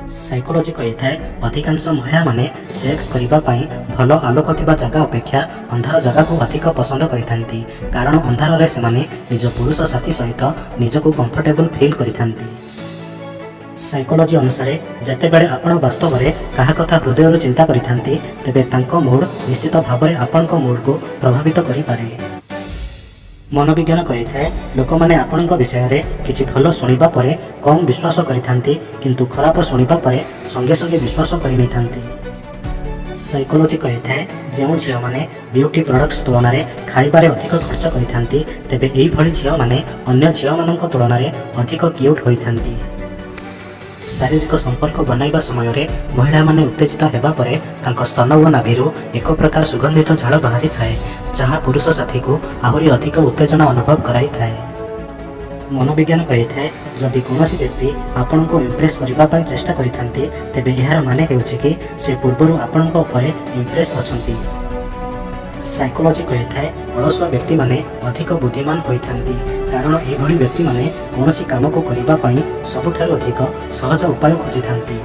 Psychology कही अधिकांश महिला माने सेक्स करिबा पई भल आलोक थिबा जगह अपेक्षा अंधार जगह को अधिक पसंद करिथांती कारण अंधार रे से माने निज पुरुष साथी सहित निजको कंफर्टेबल फील करिथांती। साइकोलोजी अनुसार जतेबेले आपण वास्तव में कहा कथा हृदय चिंता करिथांती तेबे तांको मूड निश्चित भाव में आपणको मूड को प्रभावित करि पारे। मनोविज्ञान कही लोक मैंने आपण विषय में किसी भल शुणा पर कम विश्वास करिथांती किंतु खराब शुणा पर संगे संगे विश्वास करनी। साइकोलोजी कही जो झील मैंने ब्यूटी प्रोडक्ट्स तुलन में खाइबार अधिक खर्च करिथांती तेबे एही भली झील मैंने अन्य झील मानक तुलन में अधिक क्यूट होइथांती। शारीरिक संपर्क बनैबा समय रे महिला माने उत्तेजित हेबा परे तांको स्तन व नाभिरू एक प्रकार सुगंधित झाड़ बाहरी थाए जहाँ पुरुष साथी को आहुरी अधिक उत्तेजना अनुभव कराई थाए। मनोविज्ञान कही जदि कोनोसी व्यक्ति आपण को इम्प्रेस करबा पई चेष्टा करिथांती तेबे एहार माने हेउछि कि से पूर्वरु आपण को उपरे इम्प्रेस अछंती। साइकोलोजी कही अलसुआ व्यक्ति माने अधिक बुद्धिमान होइथांती कारण एभली व्यक्ति माने कोनोसी काम को करिबा पई सबुठारु अधिक सहज उपाय खोजिथांती।